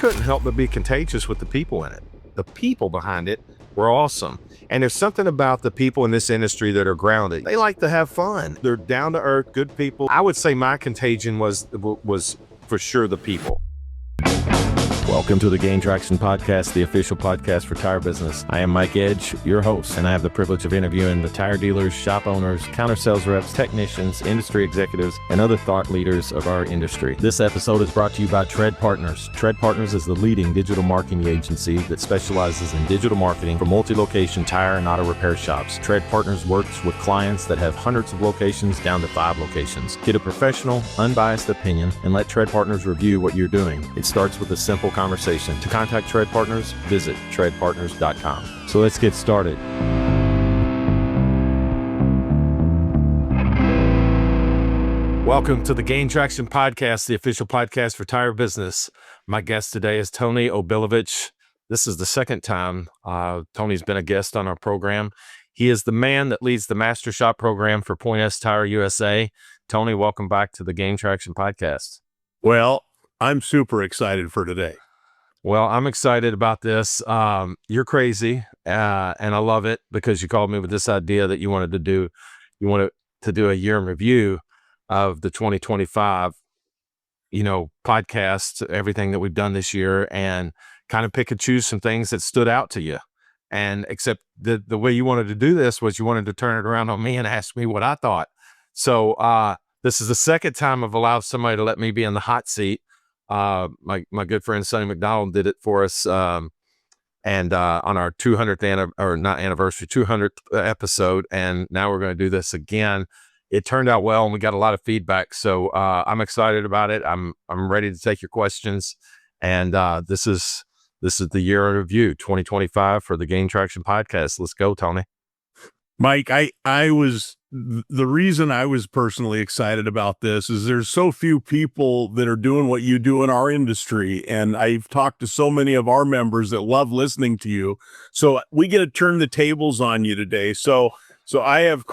couldn't help but be contagious with the people in it. The people behind it were awesome. And there's something about the people in this industry that are grounded. They like to have fun. They're down to earth, good people. I would say my contagion was for sure the people. Welcome to the Gain Traction Podcast, the official podcast for tire business. I am Mike Edge, your host, and I have the privilege of interviewing the tire dealers, shop owners, counter sales reps, technicians, industry executives, and other thought leaders of our industry. This episode is brought to you by Tread Partners. Tread Partners is the leading digital marketing agency that specializes in digital marketing for multi-location tire and auto repair shops. Tread Partners works with clients that have hundreds of locations down to 5 locations. Get a professional, unbiased opinion and let Tread Partners review what you're doing. It starts with a simple conversation. To contact Tread Partners, visit treadpartners.com. So let's get started. Welcome to the Gain Traction Podcast, the official podcast for tire business. My guest today is Tony Obilovich. This is the second time Tony's been a guest on our program. He is the man that leads the Master Shop program for Point S Tire USA. Tony, welcome back to the Gain Traction Podcast. Well, I'm super excited for today. Well, I'm excited about this. You're crazy, and I love it because you called me with this idea that you wanted to do a year in review of the 2025, podcast, everything that we've done this year, and kind of pick and choose some things that stood out to you. And except the way you wanted to do this was you wanted to turn it around on me and ask me what I thought. So this is the second time I've allowed somebody to let me be in the hot seat. My good friend Sonny McDonald did it for us, and on our 200th episode, and now we're going to do this again. It turned out well, and we got a lot of feedback, so I'm excited about it. I'm ready to take your questions, and this is the year in review 2025 for the Gain Traction Podcast. Let's go, Tony. Mike, the reason I was personally excited about this is there's so few people that are doing what you do in our industry. And I've talked to so many of our members that love listening to you. So we get to turn the tables on you today. So I've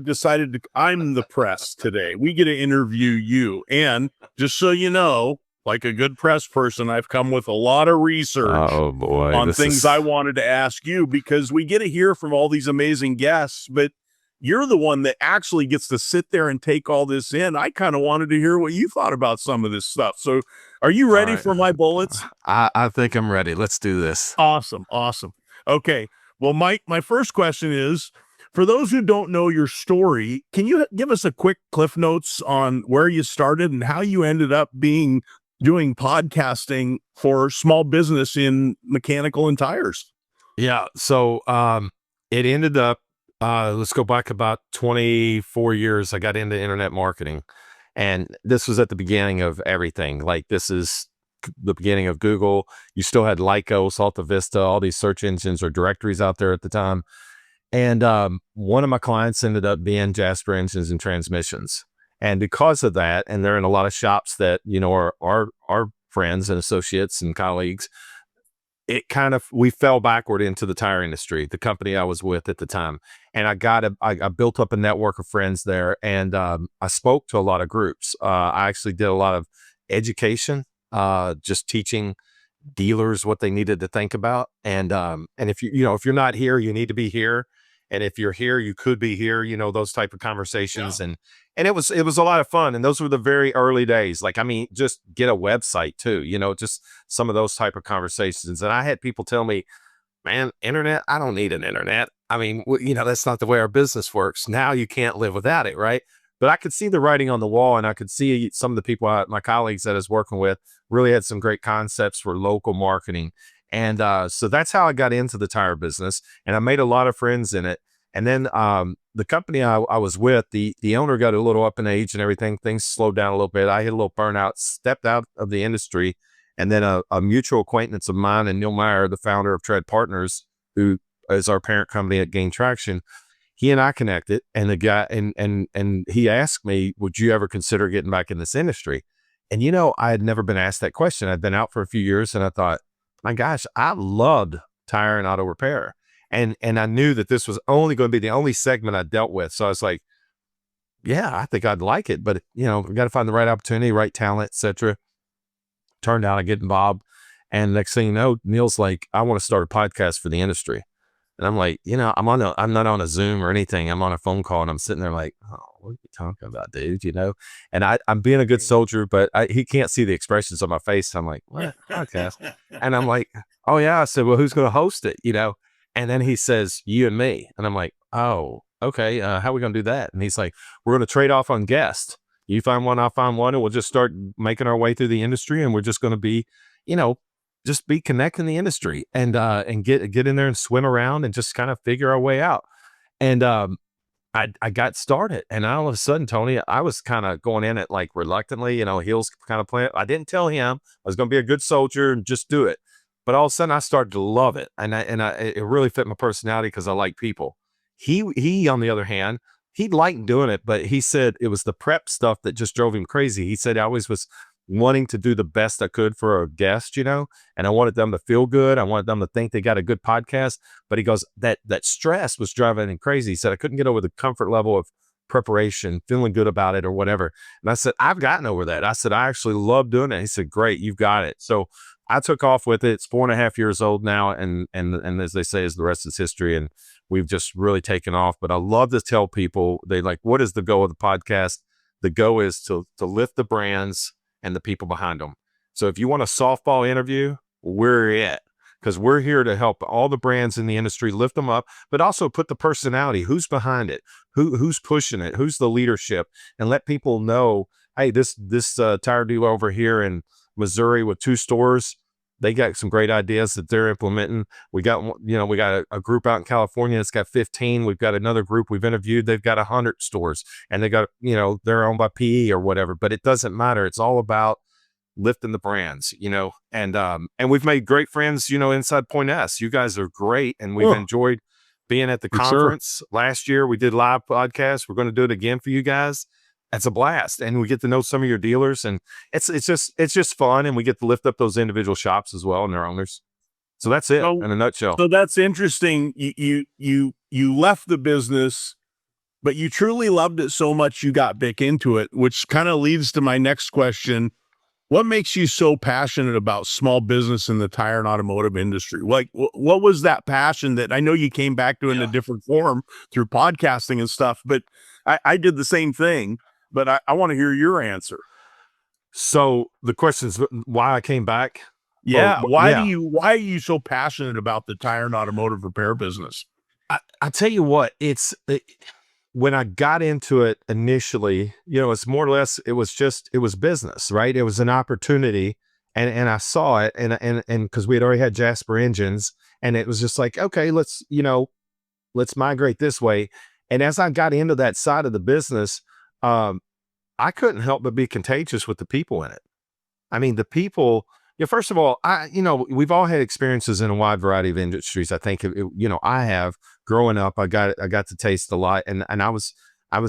decided I'm the press today. We get to interview you. And just so you know, like a good press person, I've come with a lot of research on things I wanted to ask you, because we get to hear from all these amazing guests, but you're the one that actually gets to sit there and take all this in. I kind of wanted to hear what you thought about some of this stuff. So are you ready for my bullets? I think I'm ready. Let's do this. Awesome. Okay. Well, Mike, my first question is, for those who don't know your story, can you give us a quick Cliff Notes on where you started and how you ended up doing podcasting for small business in mechanical and tires? Yeah. So it ended up, let's go back about 24 years. I got into internet marketing, and this was at the beginning of everything. Like, this is the beginning of Google. You still had Lycos, Alta Vista, all these search engines or directories out there at the time. And one of my clients ended up being Jasper Engines and Transmissions. And because of that, and they're in a lot of shops that, are our friends and associates and colleagues, we fell backward into the tire industry, the company I was with at the time. And I built up a network of friends there, and I spoke to a lot of groups. I actually did a lot of education, just teaching dealers what they needed to think about. And if if you're not here, you need to be here. And if you're here, you could be here, those type of conversations. Yeah. And it was a lot of fun. And those were the very early days. Just get a website too, just some of those type of conversations. And I had people tell me, man, internet, I don't need an internet. That's not the way our business works. Now you can't live without it, right? But I could see the writing on the wall, and I could see some of the people, my colleagues that I was working with, really had some great concepts for local marketing. And so that's how I got into the tire business, and I made a lot of friends in it. And then the company I was with, the owner got a little up in age and everything. Things slowed down a little bit. I hit a little burnout, stepped out of the industry. And then a mutual acquaintance of mine, and Neil Meyer, the founder of Tread Partners, who is our parent company at Gain Traction, he and I connected. And the guy, and he asked me, would you ever consider getting back in this industry? And, I had never been asked that question. I'd been out for a few years, and I thought, my gosh, I loved tire and auto repair. And I knew that this was only going to be the only segment I dealt with. So I was like, yeah, I think I'd like it, but we got to find the right opportunity, right talent, etc. Turned out I get involved And next thing you know, Neil's like, I want to start a podcast for the industry. And I'm like, I'm not on a Zoom or anything. I'm on a phone call and I'm sitting there like, oh, what are you talking about, dude? And I'm being a good soldier, but he can't see the expressions on my face. I'm like, what podcast? And I'm like, oh yeah. I said, well, who's going to host it? And then he says, you and me. And I'm like, oh, okay. How are we going to do that? And he's like, we're going to trade off on guests. You find one, I'll find one, and we'll just start making our way through the industry. And we're just going to be, just be connecting the industry and get in there and swim around and just kind of figure our way out. And I got started, and all of a sudden, Tony, I was kind of going in it like reluctantly, heels kind of playing. I didn't tell him I was going to be a good soldier and just do it. But all of a sudden I started to love it. And it really fit my personality because I like people. He, on the other hand, he liked doing it, but he said it was the prep stuff that just drove him crazy. He said I always was wanting to do the best I could for a guest, and I wanted them to feel good. I wanted them to think they got a good podcast. But he goes, that stress was driving him crazy. He said, I couldn't get over the comfort level of preparation, feeling good about it or whatever. And I said, I've gotten over that. I said, I actually love doing it. He said, great, you've got it. So I took off with it. It's 4.5 years old now. And as they say, is the rest is history. And we've just really taken off. But I love to tell people, they like, what is the goal of the podcast? The goal is to lift the brands and the people behind them. So if you want a softball interview, we're it, because we're here to help all the brands in the industry, lift them up, but also put the personality, who's behind it, who's pushing it, who's the leadership, and let people know, hey, this tire dealer over here in Missouri with 2 stores, they got some great ideas that they're implementing. We got a group out in California that's got 15. We've got another group we've interviewed. They've got 100 stores, and they got, they're owned by PE or whatever, but it doesn't matter. It's all about lifting the brands, and we've made great friends, inside Point S. You guys are great. And we've enjoyed being at the conference. Last year we did live podcasts. We're going to do it again for you guys. It's a blast, and we get to know some of your dealers, and it's just fun, and we get to lift up those individual shops as well and their owners. So that's it in a nutshell. So that's interesting. You left the business, but you truly loved it so much you got back into it, which kind of leads to my next question. What makes you so passionate about small business in the tire and automotive industry? Like, what was that passion that I know you came back to in a different form through podcasting and stuff, but I did the same thing. But I want to hear your answer. So the question is why I came back. Yeah. Why are you so passionate about the tire and automotive repair business? I tell you what, when I got into it initially, it's more or less, it was business, right? It was an opportunity, and I saw it, and because we had already had Jasper engines, and it was just like, okay, let's migrate this way. And as I got into that side of the business, I couldn't help but be contagious with the people in it. I mean, the people, first of all, we've all had experiences in a wide variety of industries. I think, I have growing up, I got to taste a lot, and I was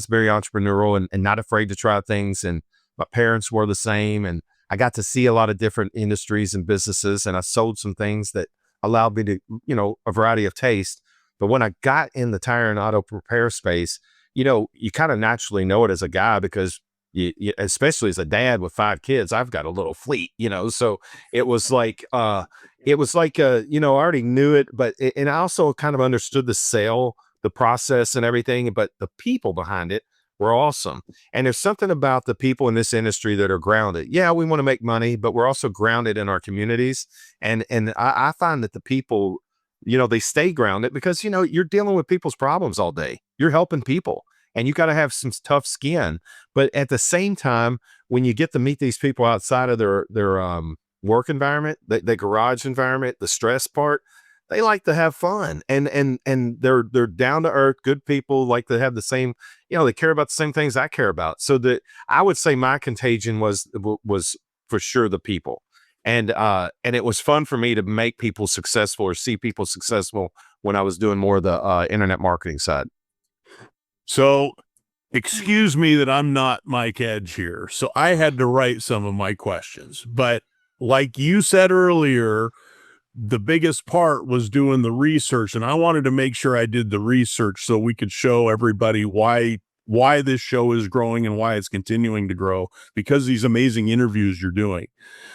very entrepreneurial and not afraid to try things. And my parents were the same, and I got to see a lot of different industries and businesses, and I sold some things that allowed me to, a variety of taste. But when I got in the tire and auto repair space, you kind of naturally know it as a guy, because you, especially as a dad with 5 kids, I've got a little fleet, so it was like, I already knew it, and I also kind of understood the process and everything, but the people behind it were awesome. And there's something about the people in this industry that are grounded. Yeah, we want to make money, but we're also grounded in our communities. And I find that the people, they stay grounded because, you're dealing with people's problems all day. You're helping people, and you got to have some tough skin. But at the same time, when you get to meet these people outside of their work environment, the garage environment, the stress part, they like to have fun, and they're down to earth, good people, like to have the same, they care about the same things I care about. So that I would say my contagion was for sure the people. And it was fun for me to make people successful or see people successful when I was doing more of the internet marketing side. So excuse me that I'm not Mike Edge here. So I had to write some of my questions, but like you said earlier, the biggest part was doing the research, and I wanted to make sure I did the research so we could show everybody why this show is growing and why it's continuing to grow, because these amazing interviews you're doing.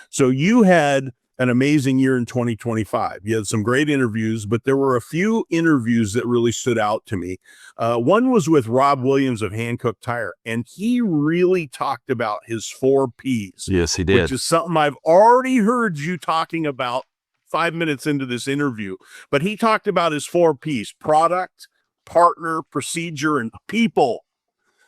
So you had an amazing year in 2025. You had some great interviews, but there were a few interviews that really stood out to me. One was with Rob Williams of Hankook Tire, and he really talked about his 4 Ps. Yes, he did. Which is something I've already heard you talking about 5 minutes into this interview. But he talked about his 4 Ps: product, partner, procedure, and people.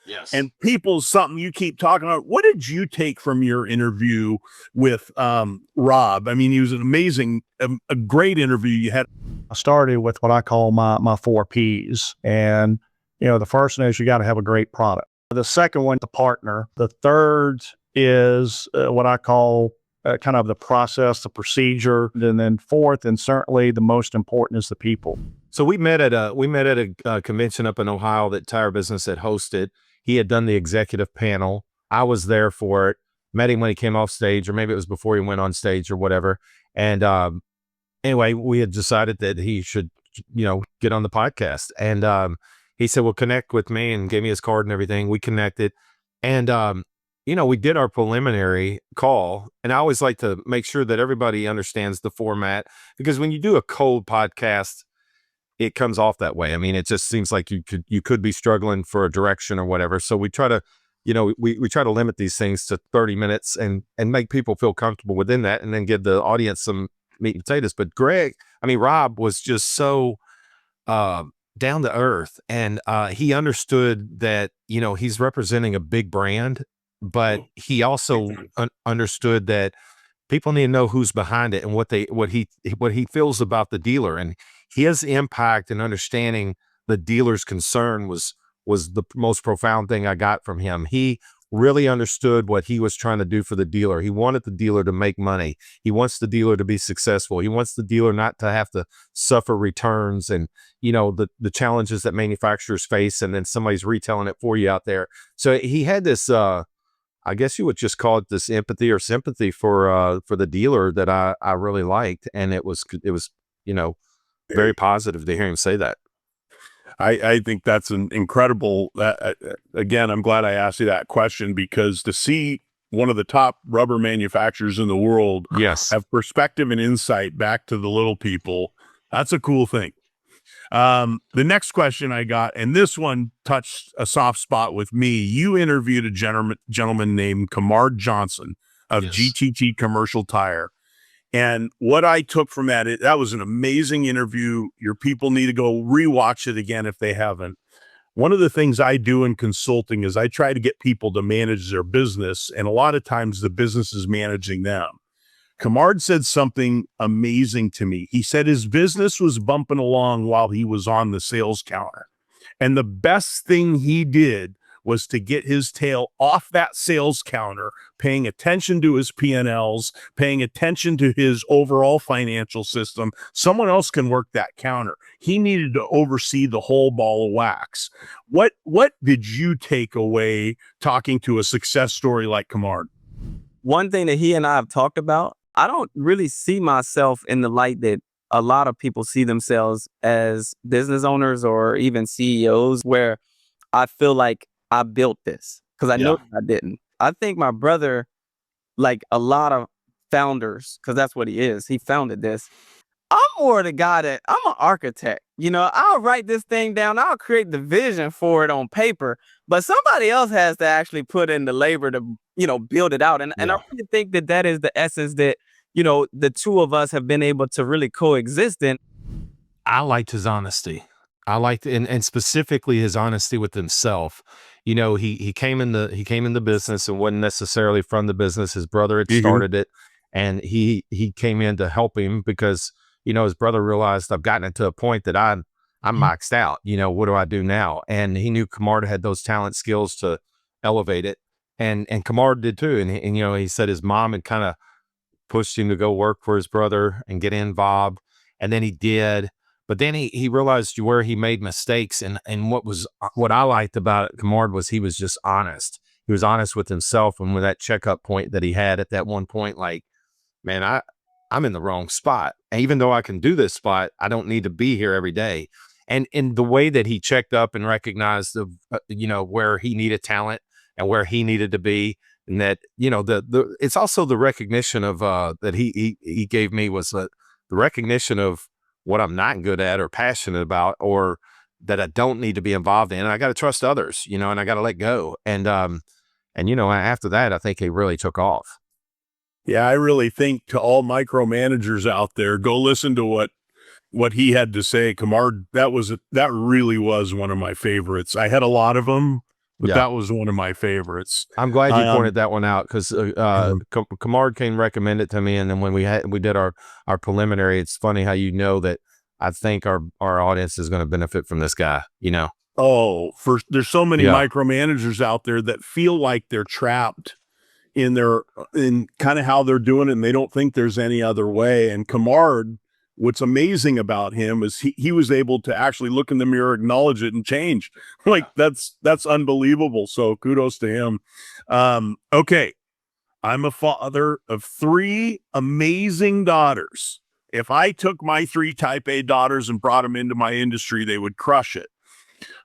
Yes. And people's something you keep talking about. What did you take from your interview with Rob? I mean, he was an amazing, a great interview you had. I started with what I call my 4 Ps. And, the first one is you got to have a great product. The second one, the partner. The third is what I call kind of the process, the procedure. And then fourth, and certainly the most important, is the people. So we met at a convention up in Ohio that Tire Business had hosted. He had done the executive panel. I was there for it. Met him when he came off stage, or maybe it was before he went on stage or whatever. And anyway, we had decided that he should, get on the podcast. And he said, "Well, connect with me," and gave me his card and everything. We connected, and we did our preliminary call. And I always like to make sure that everybody understands the format, because when you do a cold podcast, it comes off that way. I mean, it just seems like you could be struggling for a direction or whatever. So we try to, we try to limit these things to 30 minutes and make people feel comfortable within that, and then give the audience some meat and potatoes. But Rob was just so down to earth, and he understood that, he's representing a big brand, but he also understood that people need to know who's behind it and what he feels about the dealer. And his impact and understanding the dealer's concern was the most profound thing I got from him. He really understood what he was trying to do for the dealer. He wanted the dealer to make money. He wants the dealer to be successful. He wants the dealer not to have to suffer returns and, the challenges that manufacturers face, and then somebody's retailing it for you out there. So he had this, I guess you would just call it this empathy or sympathy for the dealer that I really liked. And it was, very positive to hear him say that. I think that's an incredible, again, I'm glad I asked you that question, because to see one of the top rubber manufacturers in the world have perspective and insight back to the little people, that's a cool thing. The next question I got, and this one touched a soft spot with me. You interviewed a gentleman named Kamard Johnson of GTT Commercial Tire. And what I took from that was an amazing interview. Your people need to go rewatch it again if they haven't. One of the things I do in consulting is I try to get people to manage their business, and a lot of times the business is managing them. Kamard said something amazing to me. He said his business was bumping along while he was on the sales counter. And the best thing he did was to get his tail off that sales counter, paying attention to his P&Ls, paying attention to his overall financial system. Someone else can work that counter. He needed to oversee the whole ball of wax. What did you take away talking to a success story like Kamard? One thing that he and I have talked about, I don't really see myself in the light that a lot of people see themselves as business owners or even CEOs, where I feel like I built this, because I know I didn't. I think my brother, like a lot of founders, because that's what he is, he founded this. I'm more the guy that I'm an architect. I'll write this thing down. I'll create the vision for it on paper, but somebody else has to actually put in the labor to, build it out. And I really think that is the essence that, the two of us have been able to really coexist in. I liked his honesty. I liked, and specifically his honesty with himself. He came in the business and wasn't necessarily from the business. His brother had started it, and he came in to help him because, his brother realized, I've gotten it to a point that I'm maxed out. What do I do now? And he knew Kamard had those talent skills to elevate it. And Kamard did too. And he said his mom had kind of pushed him to go work for his brother and get involved. And then he did. But then he realized where he made mistakes. And what I liked about Kamard was he was just honest. He was honest with himself, and with that checkup point that he had at that one point, like, man, I'm in the wrong spot. And even though I can do this spot, I don't need to be here every day. And in the way that he checked up and recognized where he needed talent and where he needed to be, And that, it's also the recognition of, that he gave me was the recognition of what I'm not good at or passionate about, or that I don't need to be involved in. And I got to trust others, and I got to let go. And after that, I think it really took off. Yeah, I really think to all micromanagers out there, go listen to what he had to say. Kamard, that really was one of my favorites. I had a lot of them, but Yeah. that was one of my favorites. I'm glad you pointed that one out, because Kamard came recommend it to me, and then when we did our preliminary, it's funny how that I think our audience is going to benefit from this guy. Oh, there's so many Yeah. micromanagers out there that feel like they're trapped in kind of how they're doing it, and they don't think there's any other way. And Kamard, what's amazing about him is he was able to actually look in the mirror, acknowledge it, and change. Like that's unbelievable. So kudos to him. Okay. I'm a father of 3 amazing daughters. If I took my 3 type A daughters and brought them into my industry, they would crush it.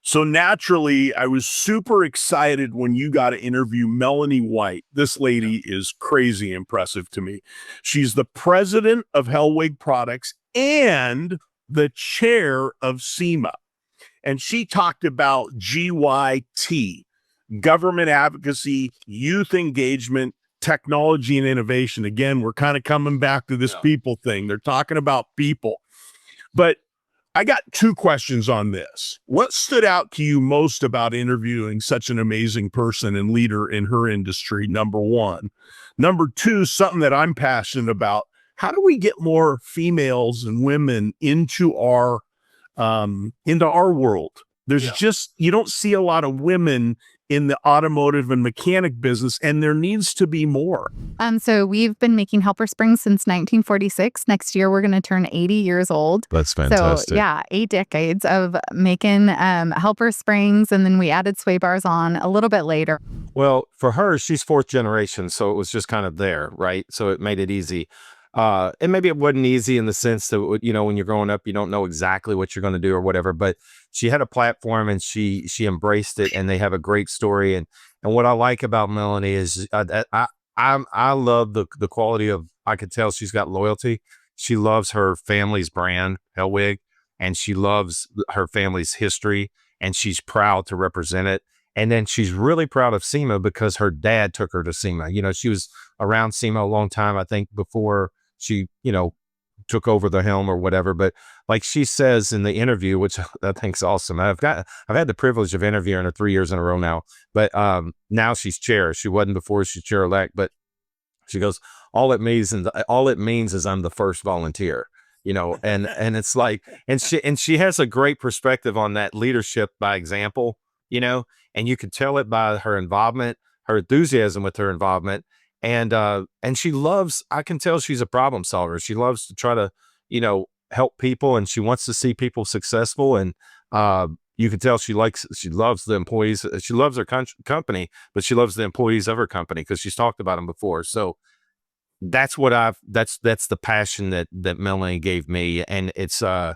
So naturally, I was super excited when you got to interview Melanie White. This lady is crazy impressive to me. She's the president of Hellwig Products and the chair of SEMA. And she talked about GYT, government advocacy, youth engagement, technology, and innovation. Again, we're kind of coming back to this people thing. They're talking about people. But I got 2 questions on this. What stood out to you most about interviewing such an amazing person and leader in her industry? Number 1. Number 2, something that I'm passionate about. How do we get more females and women into our world? There's just, you don't see a lot of women in the automotive and mechanic business, and there needs to be more. So we've been making helper springs since 1946. Next year, we're going to turn 80 years old. That's fantastic. So yeah, 8 decades of making helper springs, and then we added sway bars on a little bit later. Well, for her, she's 4th generation, so it was just kind of there, right? So it made it easy. And maybe it wasn't easy in the sense that, when you're growing up, you don't know exactly what you're going to do or whatever, but she had a platform and she embraced it, and they have a great story. And what I like about Melanie is I love the quality of, I could tell she's got loyalty. She loves her family's brand, Hellwig, and she loves her family's history, and she's proud to represent it. And then she's really proud of SEMA because her dad took her to SEMA. She was around SEMA a long time, I think, before she, took over the helm or whatever. But like she says in the interview, which I think's awesome. I've had the privilege of interviewing her 3 years in a row now, but now she's chair. She wasn't before, she's chair elect, but she goes, all it means is I'm the first volunteer, and it's like, and she has a great perspective on that leadership by example, and you can tell it by her involvement, her enthusiasm with her involvement. And she loves, I can tell she's a problem solver. She loves to try to, help people, and she wants to see people successful. And you can tell she loves the employees. She loves her company, but she loves the employees of her company because she's talked about them before. So that's the passion that Melanie gave me. And it's, I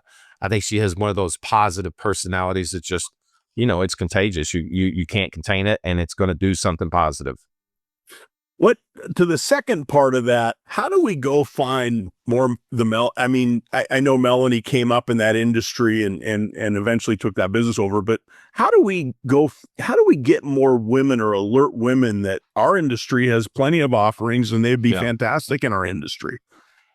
think she has one of those positive personalities that just, it's contagious. You can't contain it, and it's going to do something positive. What to the second part of that, how do we go find more I know Melanie came up in that industry and eventually took that business over, but how do we get more women or alert women that our industry has plenty of offerings and they'd be fantastic in our industry?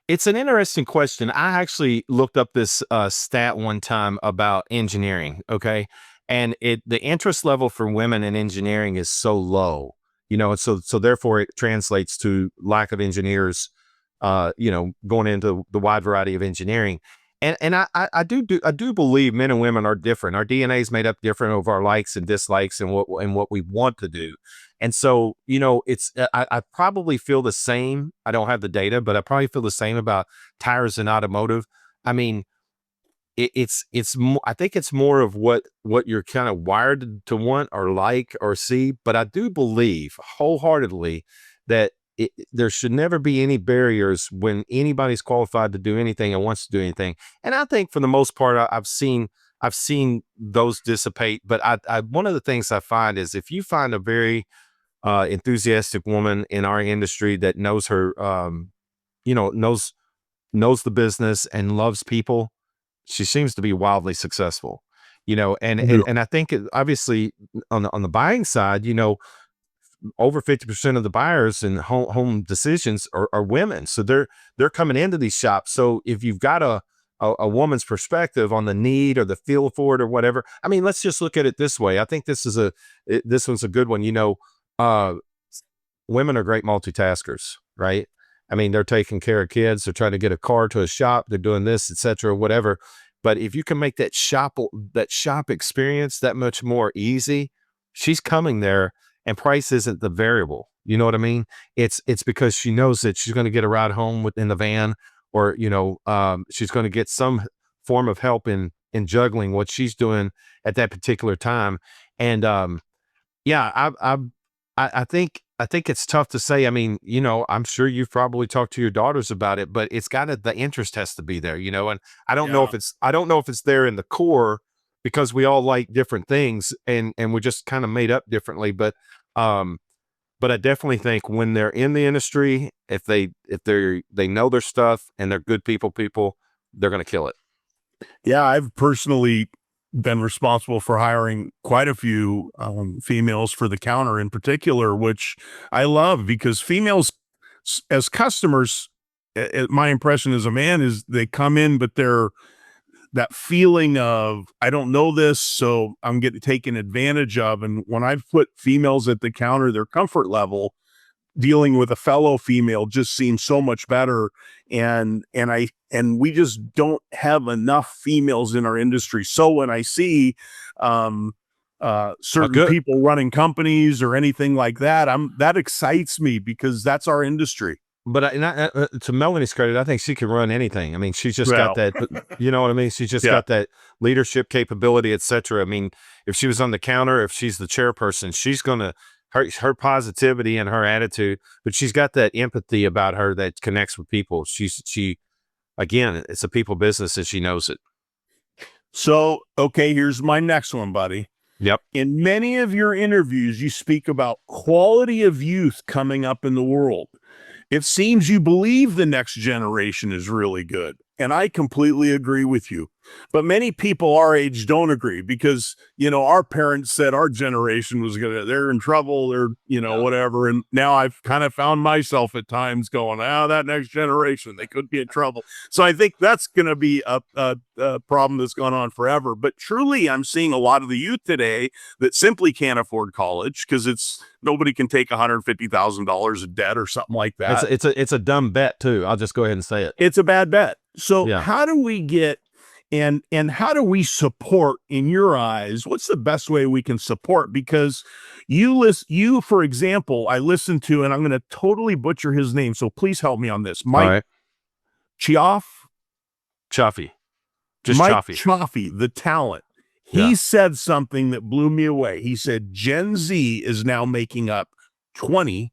It's an interesting question. I actually looked up this stat one time about engineering. Okay. And the interest level for women in engineering is so low. So therefore it translates to lack of engineers, going into the wide variety of engineering. And I do believe men and women are different. Our DNA is made up different of our likes and dislikes and what we want to do. And so, I probably feel the same. I don't have the data, but I probably feel the same about tires and automotive. I mean, it's more, I think it's more of what you're kind of wired to want or like or see. But I do believe wholeheartedly that there should never be any barriers when anybody's qualified to do anything and wants to do anything. And I think for the most part, I've seen those dissipate. But I one of the things I find is if you find a very enthusiastic woman in our industry that knows her, knows the business and loves people, she seems to be wildly successful. And I think obviously on the buying side, over 50% of the buyers and home decisions are women. So they're coming into these shops. So if you've got a woman's perspective on the need or the feel for it or whatever, I mean, let's just look at it this way. I think this one's a good one. Women are great multitaskers, right? I mean, they're taking care of kids, they're trying to get a car to a shop, they're doing this, etc., whatever. But if you can make that shop experience that much more easy, she's coming there, and price isn't the variable. You know what I mean? It's because she knows that she's going to get a ride home within the van, or she's going to get some form of help in juggling what she's doing at that particular time. And yeah, I think it's tough to say. I mean, I'm sure you've probably talked to your daughters about it, but it's the interest has to be there, and I don't know if it's there in the core, because we all like different things and we're just kind of made up differently. But I definitely think when they're in the industry, if they know their stuff and they're good people, they're going to kill it. Yeah, I've personally been responsible for hiring quite a few females for the counter in particular, which I love, because females as customers, my impression as a man is they come in, but they're that feeling of, I don't know this, so I'm getting taken advantage of. And when I've put females at the counter, their comfort level dealing with a fellow female just seems so much better. And we just don't have enough females in our industry. So when I see certain people running companies or anything like that, that excites me, because that's our industry. But to Melanie's credit, I think she can run anything. I mean, she's just got that, you know what I mean? She's just got that leadership capability, etc. I mean, if she was on the counter, if she's the chairperson, she's going to, her positivity and her attitude, but she's got that empathy about her that connects with people. Again, it's a people business, and she knows it. So, okay, here's my next one, buddy. Yep. In many of your interviews, you speak about quality of youth coming up in the world. It seems you believe the next generation is really good, and I completely agree with you. But many people our age don't agree, because, our parents said our generation was they're in trouble, they're, whatever. And now I've kind of found myself at times going, that next generation, they could be in trouble. So I think that's going to be a problem that's gone on forever. But truly, I'm seeing a lot of the youth today that simply can't afford college, because nobody can take $150,000 of debt or something like that. It's a dumb bet too. I'll just go ahead and say it. It's a bad bet. So how do we get, and how do we support, in your eyes, what's the best way we can support? Because you, for example, I listened to, and I'm going to totally butcher his name, so please help me on this. Mike Cioffi. Just Mike Cioffi. Cioffi, the talent. He said something that blew me away. He said, Gen Z is now making up 20%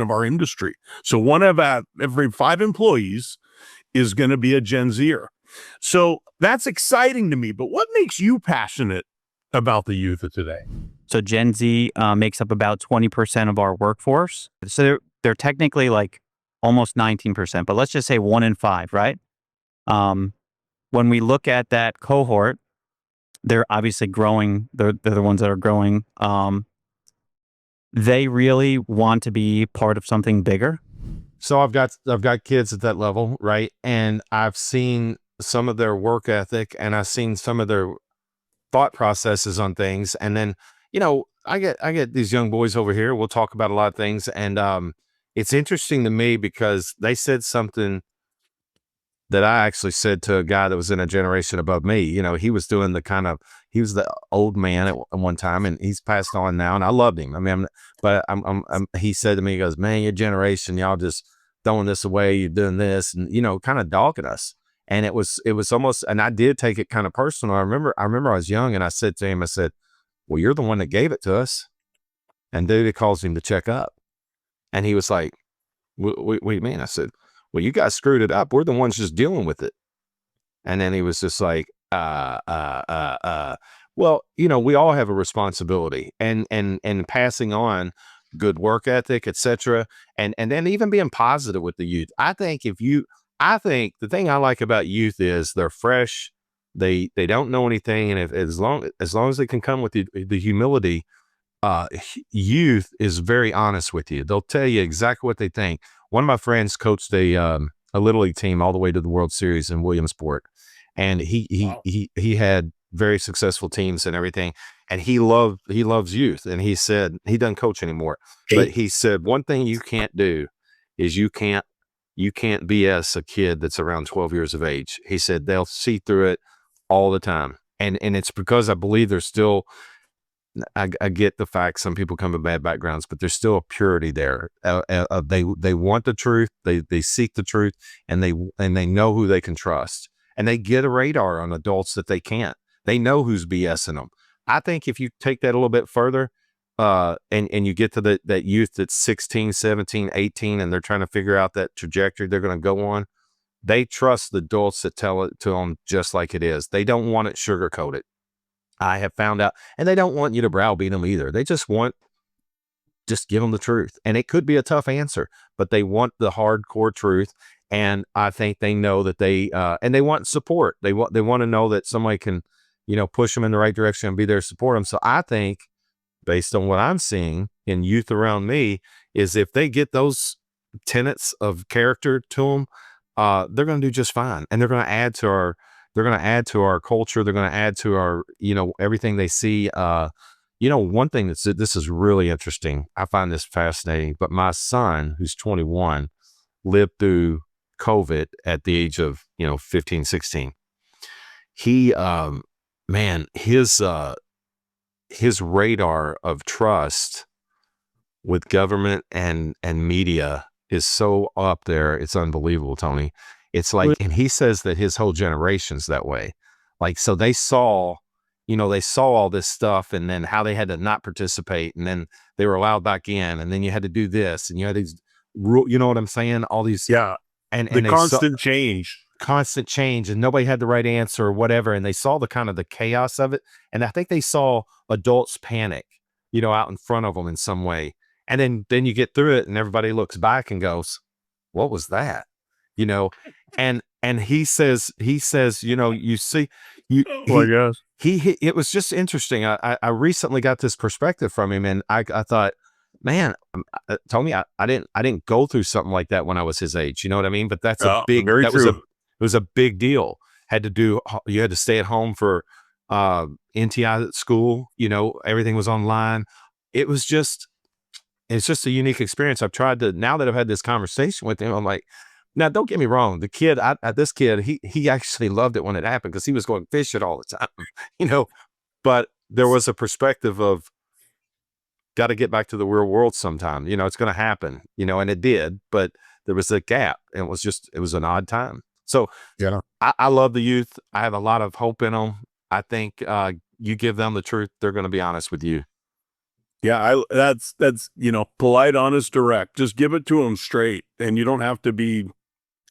of our industry. So one of every 5 employees is going to be a Gen Zer. So that's exciting to me. But what makes you passionate about the youth of today? So Gen Z makes up about 20% of our workforce. So they're technically like almost 19%, but let's just say 1 in 5, right? When we look at that cohort, they're obviously growing. They're the ones that are growing. They really want to be part of something bigger. So I've got kids at that level, right? And I've seen some of their work ethic, and I've seen some of their thought processes on things. And then, I get these young boys over here. We'll talk about a lot of things. And it's interesting to me, because they said something that I actually said to a guy that was in a generation above me. He was doing he was the old man at one time, and he's passed on now, and I loved him. I mean, he said to me, he goes, "Man, your generation, y'all just throwing this away. You're doing this," and, kind of dogging us. And it was almost, and I did take it kind of personal. I remember I was young, and I said to him, I said, "Well, you're the one that gave it to us." And dude, it calls him to check up. And he was like, what do you mean? I said, "Well, you guys screwed it up. We're the ones just dealing with it." And then he was just like, well, we all have a responsibility, and passing on good work ethic, etc. And then even being positive with the youth. I think the thing I like about youth is they're fresh. They don't know anything, and as long as they can come with the humility, youth is very honest with you. They'll tell you exactly what they think. One of my friends coached a little league team all the way to the World Series in Williamsport, and he had very successful teams and everything. And he loves youth. And he said he doesn't coach anymore, but he said one thing you can't do is you can't BS a kid that's around 12 years of age. He said they'll see through it all the time, and it's because I believe there's still. I get the fact some people come from bad backgrounds, but there's still a purity there. They want the truth, they seek the truth, and they know who they can trust, and they get a radar on adults that they can't. They know who's BSing them. I think if you take that a little bit further, and you get to that youth that's 16, 17, 18, and they're trying to figure out that trajectory they're going to go on, they trust the adults that tell it to them just like it is. They don't want it sugar-coated. I have found out, and they don't want you to browbeat them either. They just give them the truth. And it could be a tough answer, but they want the hardcore truth. And I think they know that and they want support. They want to know that somebody can, push them in the right direction and be there to support them. So I think, based on what I'm seeing in youth around me, is if they get those tenets of character to them, they're going to do just fine. And they're going to add to our culture. They're going to add to our, everything they see. One thing this is really interesting. I find this fascinating, but my son, who's 21, lived through COVID at the age of, 15, 16. He, his radar of trust with government and media is so up there. It's unbelievable, Tony. It's like, and he says that his whole generation's that way. Like, so they saw all this stuff, and then how they had to not participate, and then they were allowed back in, and then you had to do this, and you had these you know what I'm saying? All these, and the constant change, and nobody had the right answer or whatever, and they saw the kind of the chaos of it, and I think they saw adults panic, out in front of them in some way, and then you get through it, and everybody looks back and goes, "What was that?" And he says, you see, it was just interesting. I recently got this perspective from him, and I thought, man, Tony, I didn't go through something like that when I was his age. You know what I mean? But that's it was a big deal. You had to stay at home for NTI at school. Everything was online. It's just a unique experience. I've tried to, now that I've had this conversation with him, I'm like, now, don't get me wrong. The kid, this kid, he actually loved it when it happened because he was going fishing all the time, But there was a perspective of, got to get back to the real world sometime. It's going to happen, and it did. But there was a gap, and it was an odd time. So yeah, I love the youth. I have a lot of hope in them. I think you give them the truth, they're going to be honest with you. Yeah, that's polite, honest, direct. Just give it to them straight, and you don't have to be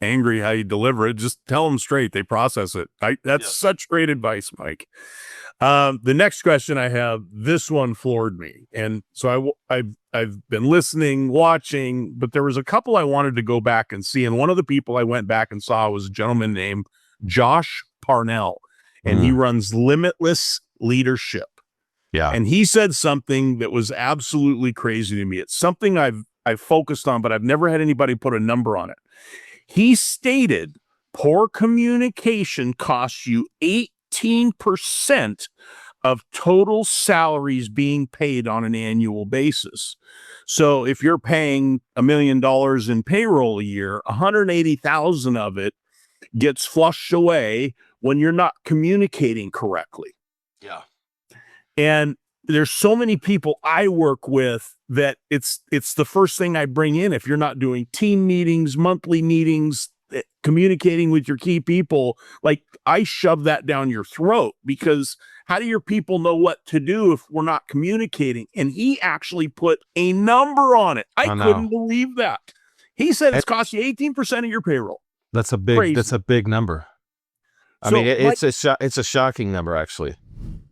angry how you deliver it. Just tell them straight. They process it. That's such great advice, Mike. The next question I have, this one floored me, and so I've been listening, watching, but there was a couple I wanted to go back and see, and one of the people I went back and saw was a gentleman named Josh Parnell, and he runs Limitless Leadership. Yeah. And he said something that was absolutely crazy to me. It's something I've focused on, but I've never had anybody put a number on it. He stated poor communication costs you 18% of total salaries being paid on an annual basis. So if you're paying $1 million in payroll a year, 180,000 of it gets flushed away when you're not communicating correctly. Yeah. And there's so many people I work with that it's the first thing I bring in. If you're not doing team meetings, monthly meetings, communicating with your key people, like I shove that down your throat, because how do your people know what to do if we're not communicating? And he actually put a number on it. I couldn't believe that. He said it's cost you 18% of your payroll. That's a big number. I mean, it's a shocking number, actually.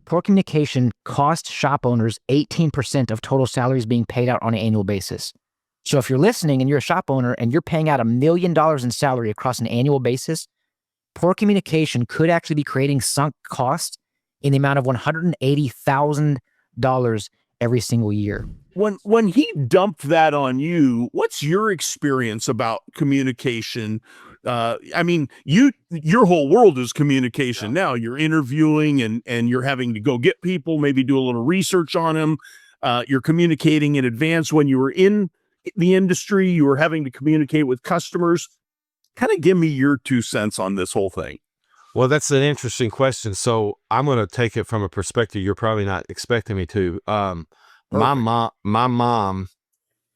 Poor communication costs shop owners 18% of total salaries being paid out on an annual basis. So if you're listening and you're a shop owner and you're paying out $1 million in salary across an annual basis, poor communication could actually be creating sunk cost in the amount of $180,000 every single year. When he dumped that on you, what's your experience about communication? I mean, your whole world is communication now. You're interviewing and you're having to go get people, maybe do a little research on them. You're communicating in advance. When you were in the industry, you were having to communicate with customers. Kind of give me your 2 cents on this whole thing. Well, that's an interesting question. So I'm going to take it from a perspective you're probably not expecting me to. My mom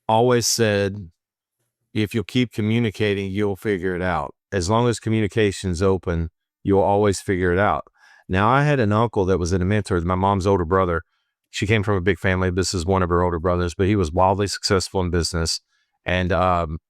always said, if you'll keep communicating, you'll figure it out. As long as communication's open, you'll always figure it out. Now, I had an uncle that was a mentor, my mom's older brother. She came from a big family. This is one of her older brothers, but he was wildly successful in business. And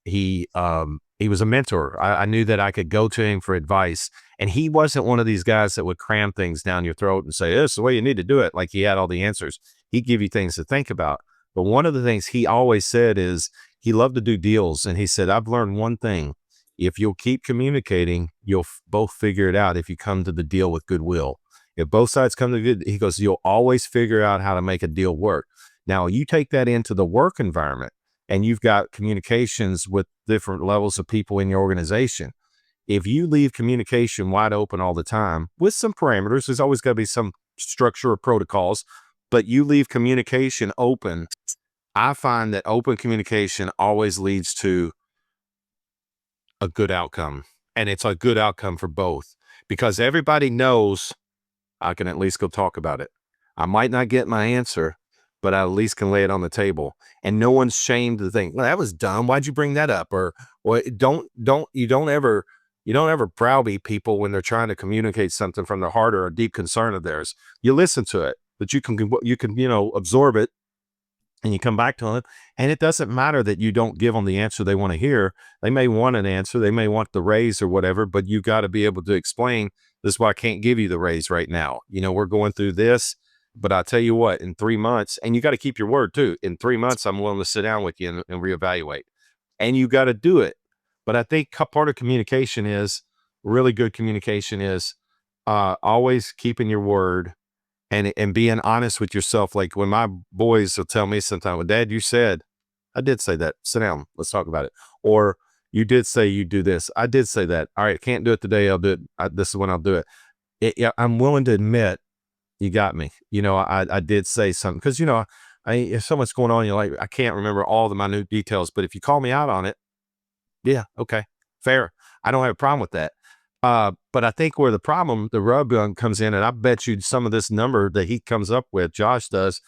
he was a mentor. I knew that I could go to him for advice. And he wasn't one of these guys that would cram things down your throat and say, this is the way you need to do it. Like he had all the answers. He'd give you things to think about. But one of the things he always said is he loved to do deals. And he said, I've learned one thing. If you'll keep communicating, you'll both figure it out if you come to the deal with goodwill. If both sides come to good, he goes, you'll always figure out how to make a deal work. Now, you take that into the work environment and you've got communications with different levels of people in your organization. If you leave communication wide open all the time with some parameters, there's always got to be some structure or protocols, but you leave communication open. I find that open communication always leads to a good outcome. And it's a good outcome for both because everybody knows I can at least go talk about it. I might not get my answer, but I at least can lay it on the table. And no one's shamed to think, well, that was dumb. Why'd you bring that up? Or don't ever browbeat people when they're trying to communicate something from their heart or a deep concern of theirs. You listen to it, but you can absorb it and you come back to it. And it doesn't matter that you don't give them the answer they want to hear. They may want an answer. They may want the raise or whatever, but you got to be able to explain, this is why I can't give you the raise right now. We're going through this, but I'll tell you what, in 3 months, and you got to keep your word too. In 3 months, I'm willing to sit down with you and reevaluate. And you got to do it. But I think part of communication is, really good communication is always keeping your word and being honest with yourself. Like when my boys will tell me sometimes, well, Dad, you said, I did say that. Sit down. Let's talk about it. Or you did say you do this. I did say that. All right, can't do it today. I'll do it. This is when I'll do it. I'm willing to admit you got me. I did say something because, there's so much going on. You're like, I can't remember all the minute details, but if you call me out on it, yeah, okay, fair. I don't have a problem with that. But I think where the rub comes in, and I bet you some of this number that he comes up with, Josh does,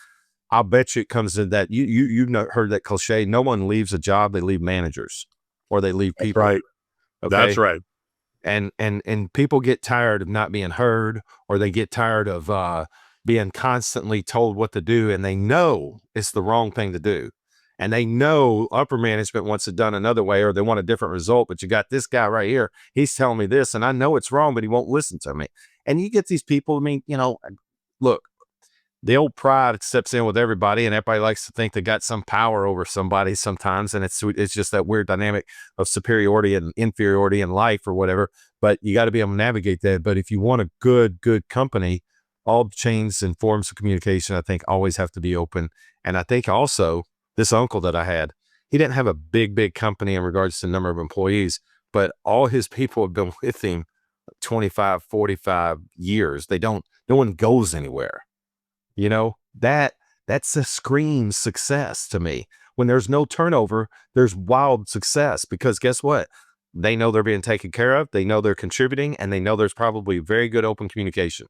I'll bet you it comes in that you've heard that cliche. No one leaves a job, they leave managers or they leave people. Right. Okay? That's right. And people get tired of not being heard, or they get tired of being constantly told what to do, and they know it's the wrong thing to do. And they know upper management wants it done another way, or they want a different result, but you got this guy right here. He's telling me this, and I know it's wrong, but he won't listen to me. And you get these people, look, the old pride steps in with everybody, and everybody likes to think they got some power over somebody sometimes. And it's just that weird dynamic of superiority and inferiority in life or whatever. But you got to be able to navigate that. But if you want a good company, all chains and forms of communication, I think, always have to be open. And I think also, this uncle that I had, he didn't have a big company in regards to the number of employees, but all his people have been with him 25, 45 years. No one goes anywhere. That's a screams success to me. When there's no turnover, there's wild success, because guess what? They know they're being taken care of. They know they're contributing, and they know there's probably very good open communication.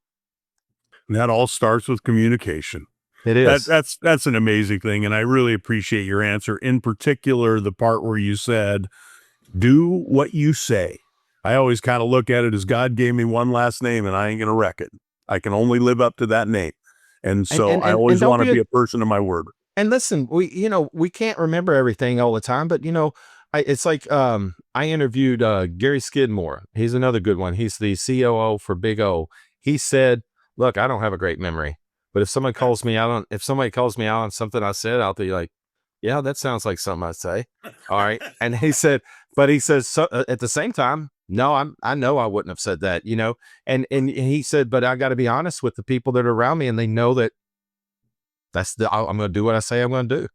And that all starts with communication. It is. That's an amazing thing. And I really appreciate your answer. In particular, the part where you said, do what you say. I always kind of look at it as God gave me one last name and I ain't going to wreck it. I can only live up to that name. And so I always want to be a person of my word. And listen, we can't remember everything all the time, but it's like, I interviewed Gary Skidmore. He's another good one. He's the COO for Big O. He said, look, I don't have a great memory. But if somebody calls me out on something I said, I'll be like, yeah, that sounds like something I say. All right. And he says, so, at the same time, no, I know I wouldn't have said that, and he said, but I got to be honest with the people that are around me, and they know that I'm going to do what I say I'm going to do.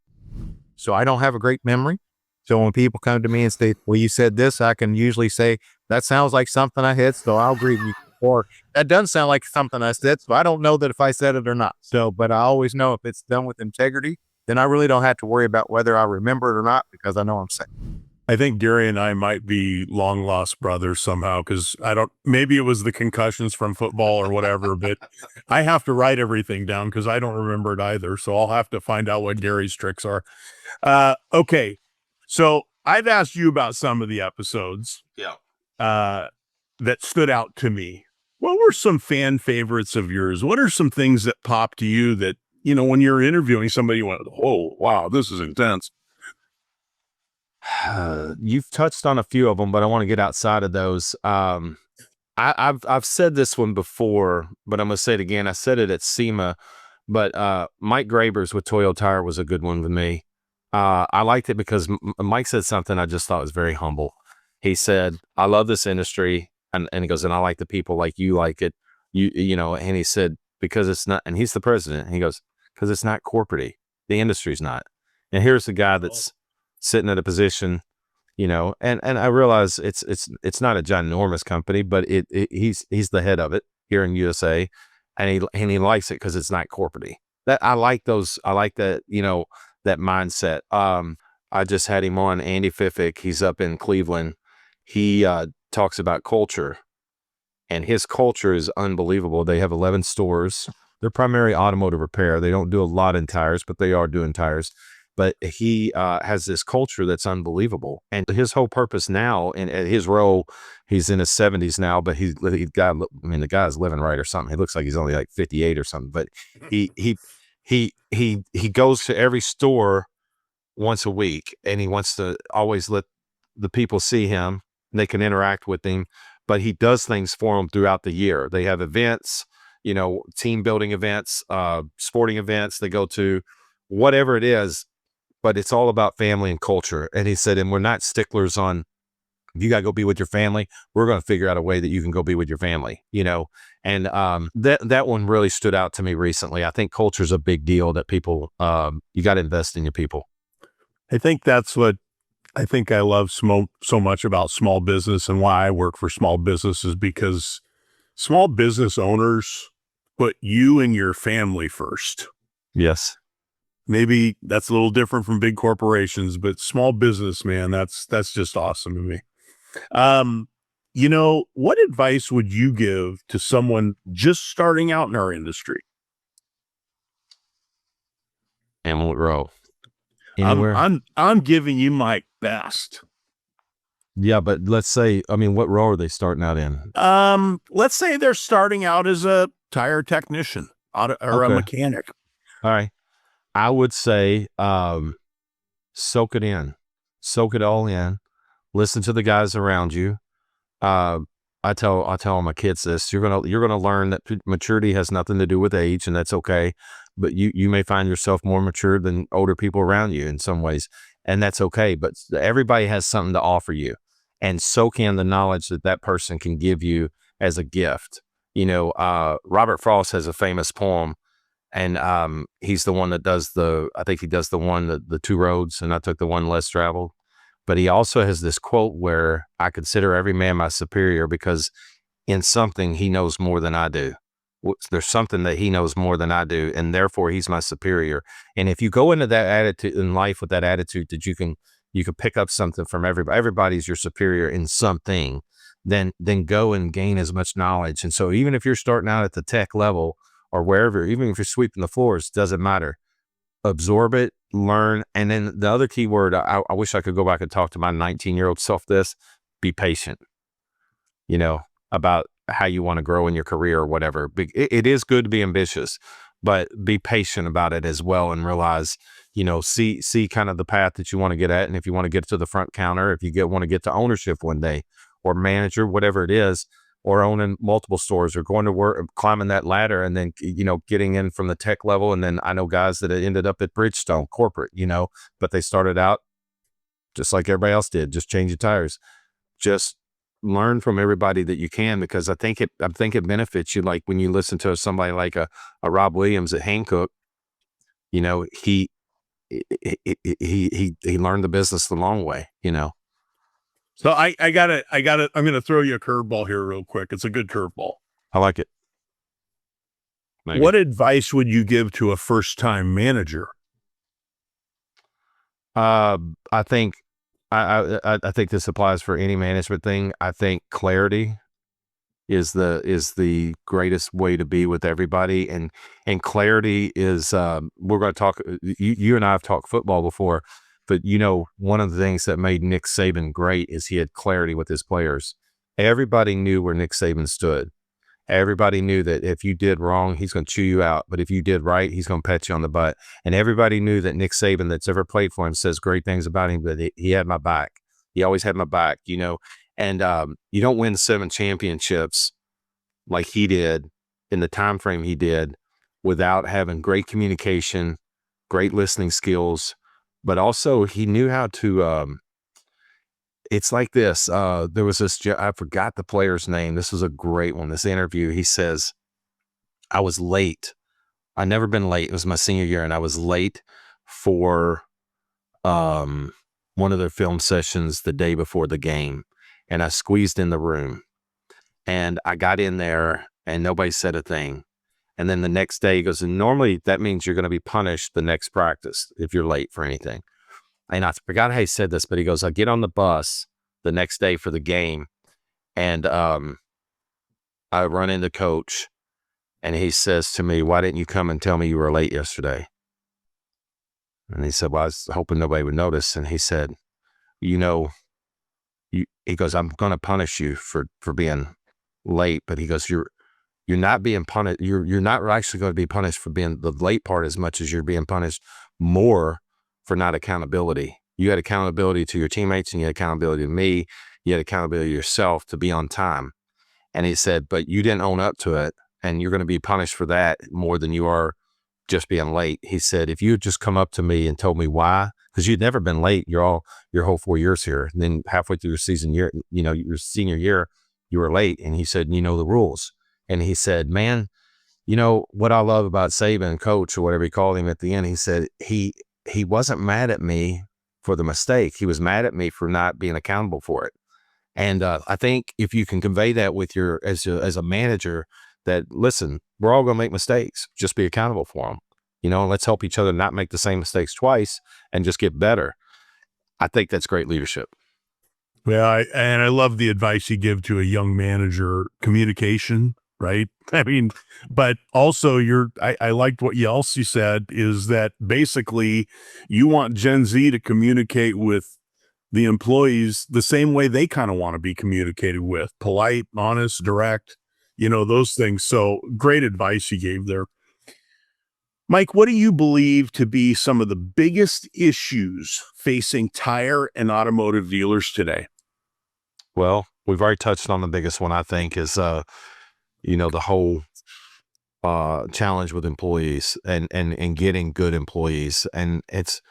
So I don't have a great memory. So when people come to me and say, well, you said this, I can usually say, that sounds like something I said, so I'll agree with you. Or that doesn't sound like something I said, so I don't know that if I said it or not. So, but I always know if it's done with integrity, then I really don't have to worry about whether I remember it or not, because I know I'm saying. I think Gary and I might be long lost brothers somehow, because maybe it was the concussions from football or whatever, but I have to write everything down because I don't remember it either. So I'll have to find out what Gary's tricks are. Okay. So I've asked you about some of the episodes that stood out to me. What were some fan favorites of yours? What are some things that popped to you that, when you're interviewing somebody, you went, oh, wow, this is intense? You've touched on a few of them, but I want to get outside of those. I've said this one before, but I'm going to say it again. I said it at SEMA, but Mike Graber's with Toyo Tire was a good one with me. I liked it because Mike said something I just thought was very humble. He said, I love this industry. And he goes, and I like the people like you like it. And he said, because it's not, and he's the president. And he goes, because it's not corporate-y. The industry's not. And here's the guy that's sitting at a position, and I realize it's not a ginormous company, but he's the head of it here in USA, and he likes it because it's not corporate-y. That I like those. I like that, that mindset. I just had him on, Andy Fiffick. He's up in Cleveland. He talks about culture, and his culture is unbelievable. They have 11 stores. They're primary automotive repair. They don't do a lot in tires, but they are doing tires. But he has this culture that's unbelievable. And his whole purpose now, and his role, he's in his 70s now, but the guy's living right or something. He looks like he's only like 58 or something. But he goes to every store once a week, and he wants to always let the people see him. And they can interact with him, but he does things for them throughout the year. They have events, team building events, sporting events. They go to whatever it is. But it's all about family and culture. And he said, and we're not sticklers on, if you got to go be with your family, we're going to figure out a way that you can go be with your family, And that one really stood out to me recently. I think culture is a big deal that people, you got to invest in your people. I think that's what I love so much about small business, and why I work for small businesses, because small business owners put you and your family first. Yes. Maybe that's a little different from big corporations, but small business, man, that's just awesome to me. What advice would you give to someone just starting out in our industry? And what row? Anywhere? I'm giving you my best. Yeah, but let's say, what row are they starting out in? Let's say they're starting out as a tire technician or a mechanic. All right. I would say, soak it in, soak it all in, listen to the guys around you. I tell my kids this, you're going to learn that maturity has nothing to do with age, and that's okay. But you may find yourself more mature than older people around you in some ways, and that's okay. But everybody has something to offer you, and soak in the knowledge that person can give you as a gift. Robert Frost has a famous poem. And he's the one that does the two roads, and I took the one less traveled. But he also has this quote where I consider every man my superior, because in something he knows more than I do. There's something that he knows more than I do, and therefore he's my superior. And if you go into that attitude in life with that attitude that you can pick up something from everybody's your superior in something, then go and gain as much knowledge. And so even if you're starting out at the tech level, or wherever, even if you're sweeping the floors, doesn't matter. Absorb it, learn. And then the other key word, I wish I could go back and talk to my 19-year-old self this, be patient, about how you want to grow in your career or whatever. It is good to be ambitious, but be patient about it as well, and realize, see kind of the path that you want to get at. And if you want to get to the front counter, if you want to get to ownership one day, or manager, whatever it is, or owning multiple stores or going to work, climbing that ladder and then, getting in from the tech level. And then I know guys that ended up at Bridgestone corporate, but they started out just like everybody else did, just changing tires. Just learn from everybody that you can, because I think it benefits you. Like when you listen to somebody like a Rob Williams at Hankook, he learned the business the long way, So I'm going to throw you a curveball here real quick. It's a good curveball. I like it. Maybe. What advice would you give to a first-time manager? I think I think this applies for any management thing. I think clarity is the greatest way to be with everybody, and clarity is we're going to talk. You and I have talked football before, but one of the things that made Nick Saban great is he had clarity with his players. Everybody knew where Nick Saban stood. Everybody knew that if you did wrong, he's going to chew you out. But if you did right, he's going to pat you on the butt. And everybody knew that Nick Saban, that's ever played for him, says great things about him, but he had my back. He always had my back, And you don't win 7 championships like he did in the time frame he did without having great communication, great listening skills, but also he knew how to it's like this. There was this, I forgot the player's name. This was a great one. This interview, he says, I was late. I never been late. It was my senior year, and I was late for one of their film sessions the day before the game. And I squeezed in the room. And I got in there, and nobody said a thing. And then the next day, he goes, and normally that means you're going to be punished the next practice if you're late for anything. And I forgot how he said this, but he goes, I get on the bus the next day for the game, and I run into coach, and he says to me, why didn't you come and tell me you were late yesterday? And he said, well, I was hoping nobody would notice. And he said, he goes, I'm going to punish you for being late. But he goes, you're not being punished. You're not actually going to be punished for being the late part as much as you're being punished more for not accountability. You had accountability to your teammates, and you had accountability to me. You had accountability to yourself to be on time. And he said, but you didn't own up to it, and you're going to be punished for that more than you are just being late. He said, if you had just come up to me and told me why, because you'd never been late your whole 4 years here. And then halfway through your your senior year, you were late. And he said, the rules. And he said, man, what I love about Saban, coach, or whatever he called him at the end, he said, he wasn't mad at me for the mistake. He was mad at me for not being accountable for it. And I think if you can convey that with as a manager, that listen, we're all going to make mistakes. Just be accountable for them. Let's help each other not make the same mistakes twice and just get better. I think that's great leadership. Well, I love the advice you give to a young manager: communication. Right. I mean, but also I liked what you also said is that basically you want Gen Z to communicate with the employees the same way they kind of want to be communicated with: polite, honest, direct, those things. So great advice you gave there. Mike, what do you believe to be some of the biggest issues facing tire and automotive dealers today? Well, we've already touched on the biggest one, I think, is the whole challenge with employees and getting good employees. And it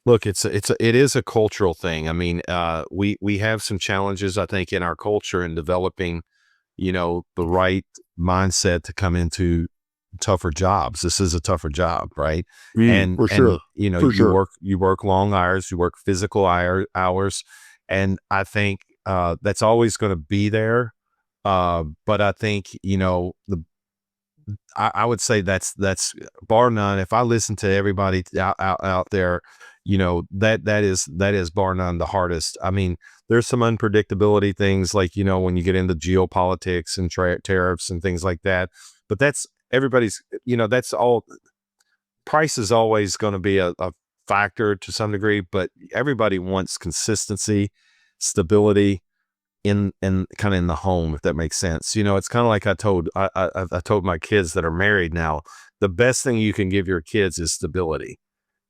is a cultural thing. I mean, we have some challenges, I think, in our culture in developing, the right mindset to come into tougher jobs. This is a tougher job, right? For sure. You work long hours, you work physical hours. And I think that's always going to be there. But I think, I would say that's bar none. If I listen to everybody out there, that is bar none the hardest. I mean, there's some unpredictability things like, when you get into geopolitics and tariffs and things like that, but that's everybody's, that's all. Price is always going to be a factor to some degree, but everybody wants consistency, stability in kind of in the home, if that makes sense. It's kind of like I told my kids that are married now, the best thing you can give your kids is stability.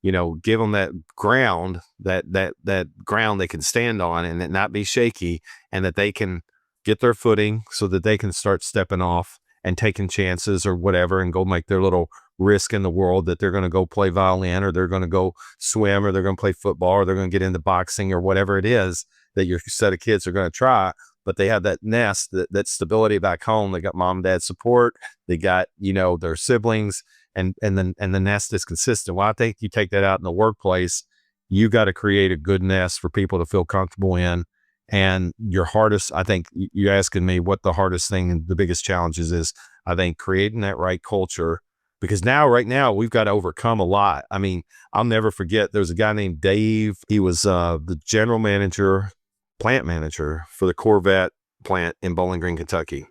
Give them that ground, that ground they can stand on and it not be shaky, and that they can get their footing so that they can start stepping off and taking chances or whatever and go make their little risk in the world that they're going to go play violin or they're going to go swim or they're going to play football or they're going to get into boxing or whatever it is that your set of kids are going to try. But they have that nest, that stability back home. They got mom and dad support. They got, their siblings and the nest is consistent. Well, I think you take that out in the workplace, you got to create a good nest for people to feel comfortable in. And your hardest, I think you're asking me what the hardest thing and the biggest challenges is, I think creating that right culture, because right now we've got to overcome a lot. I mean, I'll never forget, there was a guy named Dave. He was the general manager, plant manager for the Corvette plant in Bowling Green, Kentucky.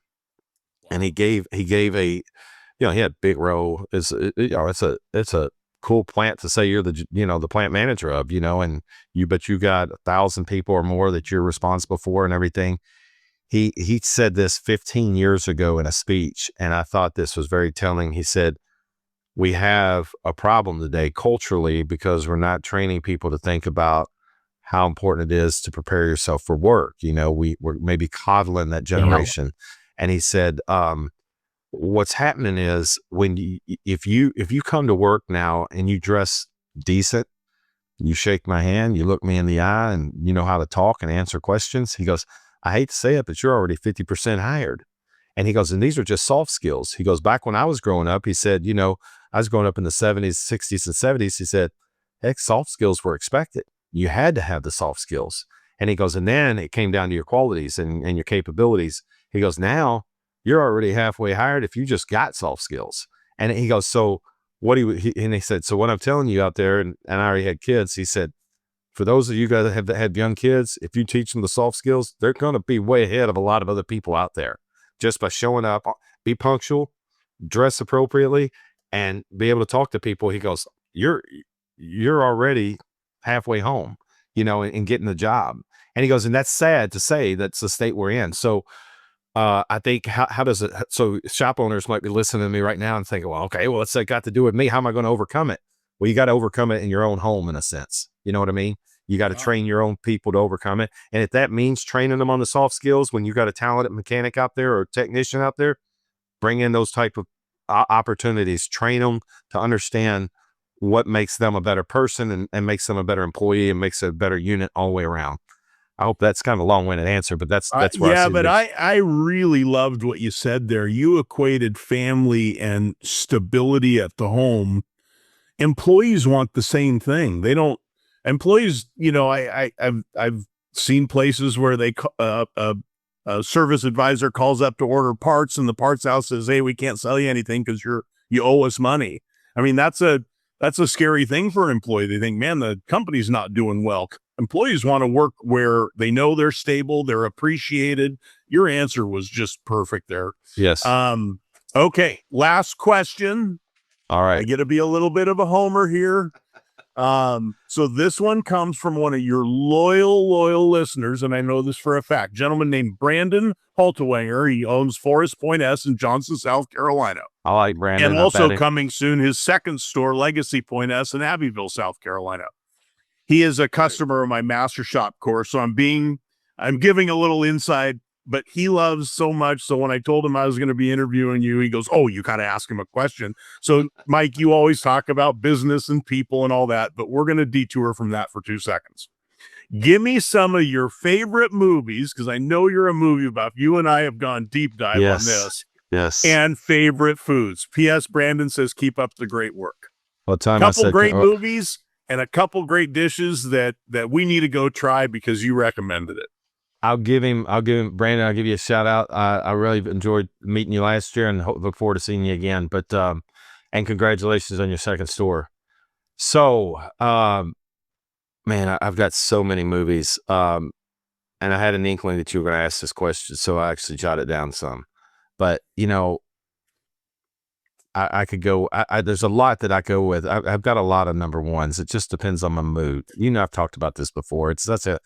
And he gave a, he had Big Row. It's a cool plant to say you're the plant manager of, and but you got 1,000 people or more that you're responsible for and everything. He said this 15 years ago in a speech, and I thought this was very telling. He said, we have a problem today culturally because we're not training people to think about how important it is to prepare yourself for work. We're maybe coddling that generation. And he said, what's happening is if you come to work now and you dress decent, you shake my hand, you look me in the eye, and you know how to talk and answer questions. He goes, I hate to say it, but you're already 50% hired. And he goes, and these are just soft skills. He goes, back when I was growing up, he said, I was growing up in the 70s, 60s, and 70s. He said, heck, soft skills were expected. You had to have the soft skills. And he goes, and then it came down to your qualities and your capabilities. He goes, now you're already halfway hired if you just got soft skills. And he goes, so and he said, so what I'm telling you out there, and I already had kids, he said, for those of you guys that have had young kids, if you teach them the soft skills, they're going to be way ahead of a lot of other people out there just by showing up, be punctual, dress appropriately, and be able to talk to people. He goes, you're already halfway home, and getting the job. And he goes, and that's sad to say, that's the state we're in. So I think how does it, so shop owners might be listening to me right now and thinking, well, okay, what's that got to do with me? How am I going to overcome it? Well, you got to overcome it in your own home in a sense. You know what I mean? You got to train your own people to overcome it. And if that means training them on the soft skills, when you got a talented mechanic out there or technician out there, bring in those type of opportunities, train them to understand what makes them a better person and makes them a better employee and makes a better unit all the way around. I hope that's kind of a long-winded answer, but that's where I see but I really loved what you said there. You equated family and stability at the home. Employees want the same thing. They don't. Employees, I've seen places where they a service advisor calls up to order parts, and the parts house says, "Hey, we can't sell you anything because you owe us money." I mean, that's a scary thing for an employee. They think, man, the company's not doing well. Employees want to work where they know they're stable, they're appreciated. Your answer was just perfect there. Yes. Okay, last question. All right. I get to be a little bit of a homer here. So this one comes from one of your loyal listeners, and I know this for a fact. Gentleman named Brandon Haltewanger. He owns Forest Point S in Johnson, South Carolina. I like Brandon. And also coming soon, his second store, Legacy Point S in Abbeville, South Carolina. He is a customer of my Master Shop course, so I'm giving a little insight, but he loves so much. So when I told him I was going to be interviewing you, he goes, "Oh, you got to ask him a question." So Mike, you always talk about business and people and all that, but we're going to detour from that for 2 seconds. Give me some of your favorite movies, because I know you're a movie buff. You and I have gone deep dive on this. Yes. And favorite foods. P.S. Brandon says, keep up the great work. What time? Couple great movies and a couple great dishes that we need to go try because you recommended it. I'll give him, Brandon, I'll give you a shout out. I really enjoyed meeting you last year and look forward to seeing you again. But, and congratulations on your second store. So, man, I've got so many movies. And I had an inkling that you were going to ask this question, so I actually jotted down some. But, I could go, there's a lot that I go with. I've got a lot of number ones. It just depends on my mood. I've talked about this before. It's such a,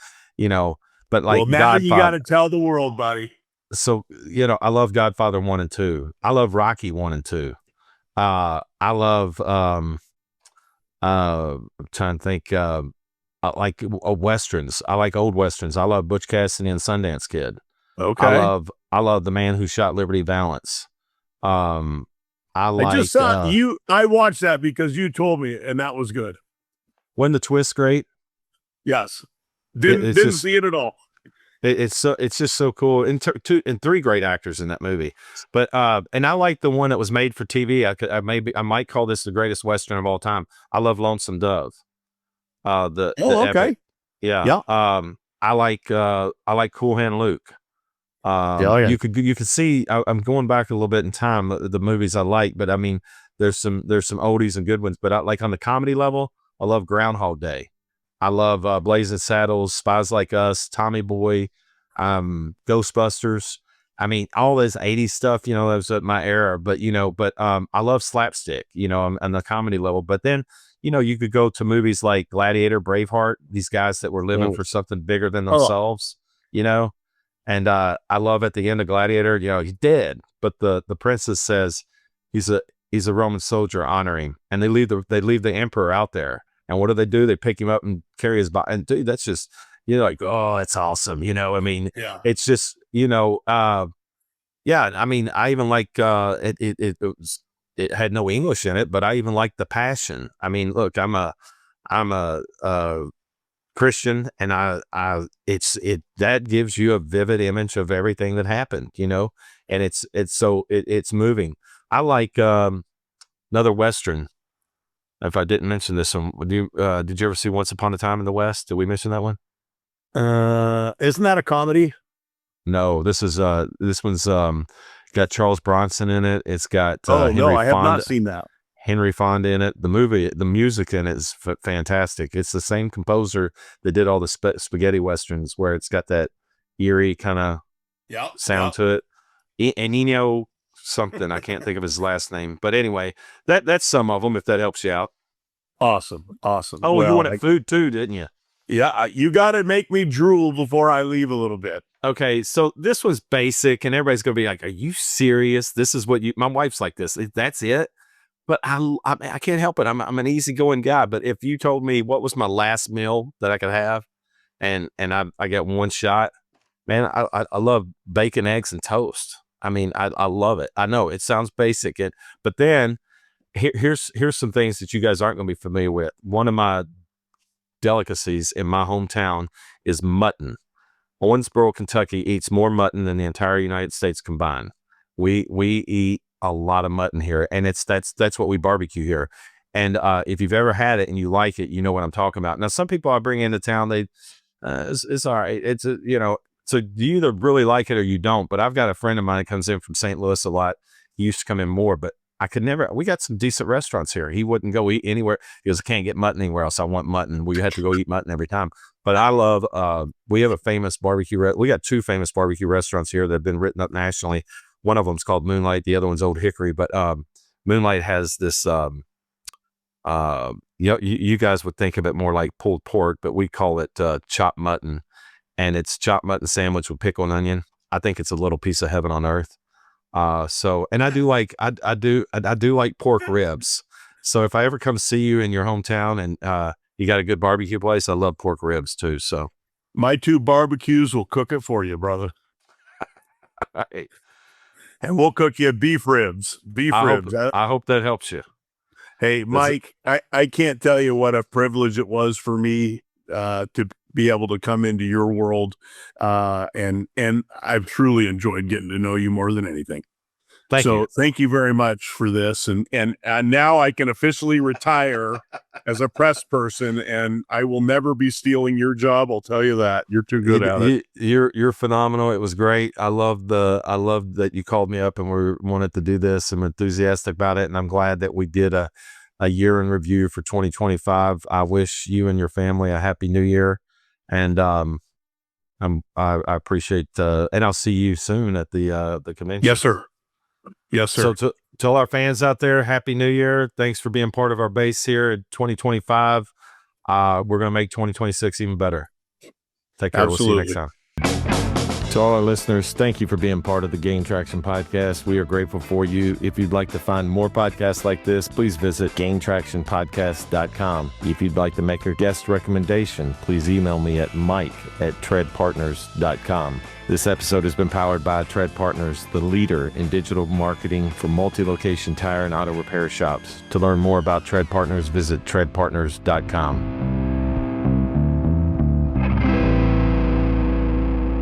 but like, well, now you got to tell the world, buddy. So, I love Godfather 1 and 2. I love Rocky 1 and 2. I love, I'm trying to think, I like Westerns. I like old Westerns. I love Butch Cassidy and Sundance Kid. Okay. I love The Man Who Shot Liberty Valance. I I just saw I watched that because you told me, and that was good. When the Twist great. Yes. Didn't see it at all. It's just so cool, and and three great actors in that movie. But and I like the one that was made for TV. I might call this the greatest Western of all time. I love Lonesome Dove. The okay. epic. Yeah. I like Cool Hand Luke. You could see. I'm going back a little bit in time. The movies I like, but I mean, there's some oldies and good ones. But I like on the comedy level, I love Groundhog Day. I love Blazing Saddles, Spies Like Us, Tommy Boy, Ghostbusters. I mean, all this 80s stuff, that was my era. But I love slapstick, on the comedy level. But then, you could go to movies like Gladiator, Braveheart, these guys that were living for something bigger than themselves, And I love at the end of Gladiator, he's dead, but the princess says he's a Roman soldier, honor him, and they leave the emperor out there. And what do? They pick him up and carry his body. And dude, that's just, like, oh, it's awesome. I mean, it's just, I mean, I even like, it had no English in it, but I even like The Passion. I mean, look, I'm a Christian, and that gives you a vivid image of everything that happened, and it's moving. I like, another Western. If I didn't mention this one, did you ever see Once Upon a Time in the West? Did we mention that one? Isn't that a comedy? No, this one's got Charles Bronson in it. It's got no, I have not seen that. Henry Fonda in it. The music in it is fantastic. It's the same composer that did all the spaghetti westerns, where it's got that eerie kind of sound to it. And Ennio something, I can't think of his last name, but anyway, that's some of them, if that helps you out. Awesome. Oh, well, you wanted food too, didn't you? Yeah, you got to make me drool before I leave a little bit. Okay, so this was basic, and everybody's gonna be like, "Are you serious? This is what you?" My wife's like this. That's it. But I can't help it. I'm an easygoing guy. But if you told me what was my last meal that I could have, and I get one shot, man, I love bacon, eggs, and toast. I mean, I love it. I know it sounds basic, but then here's some things that you guys aren't going to be familiar with. One of my delicacies in my hometown is mutton. Owensboro, Kentucky eats more mutton than the entire United States combined. We eat a lot of mutton here, and that's what we barbecue here. And if you've ever had it and you like it, you know what I'm talking about. Now, some people I bring into town, it's all right. It's so you either really like it or you don't. But I've got a friend of mine that comes in from St. Louis a lot. He used to come in more, but I could never. We got some decent restaurants here. He wouldn't go eat anywhere. He goes, I can't get mutton anywhere else. I want mutton. We had to go eat mutton every time. But I love. We have a famous barbecue. We got two famous barbecue restaurants here that have been written up nationally. One of them's called Moonlight. The other one's Old Hickory. But Moonlight has this. You guys would think of it more like pulled pork, but we call it chopped mutton, and it's chopped mutton sandwich with pickle and onion. I think it's a little piece of heaven on earth. And I do like I do like pork ribs. So if I ever come see you in your hometown and you got a good barbecue place, I love pork ribs too. So my two barbecues will cook it for you, brother. Hey. And we'll cook you beef ribs. I hope that helps you. Hey, Mike, I can't tell you what a privilege it was for me to be able to come into your world. And I've truly enjoyed getting to know you more than anything. Thank you very much for this. And now I can officially retire as a press person, and I will never be stealing your job. I'll tell you that. You're too good at it. You're phenomenal. It was great. I love that you called me up and we wanted to do this. I'm enthusiastic about it, and I'm glad that we did a year in review for 2025. I wish you and your family a happy new year. And I appreciate and I'll see you soon at the convention. Yes, sir. Yes, sir. So tell our fans out there, Happy New Year. Thanks for being part of our base here in 2025. We're going to make 2026 even better. Take care. Absolutely. We'll see you next time. To all our listeners, thank you for being part of the Gain Traction Podcast. We are grateful for you. If you'd like to find more podcasts like this, please visit gaintractionpodcast.com. If you'd like to make a guest recommendation, please email me at mike@treadpartners.com. This episode has been powered by Tread Partners, the leader in digital marketing for multi-location tire and auto repair shops. To learn more about Tread Partners, visit treadpartners.com.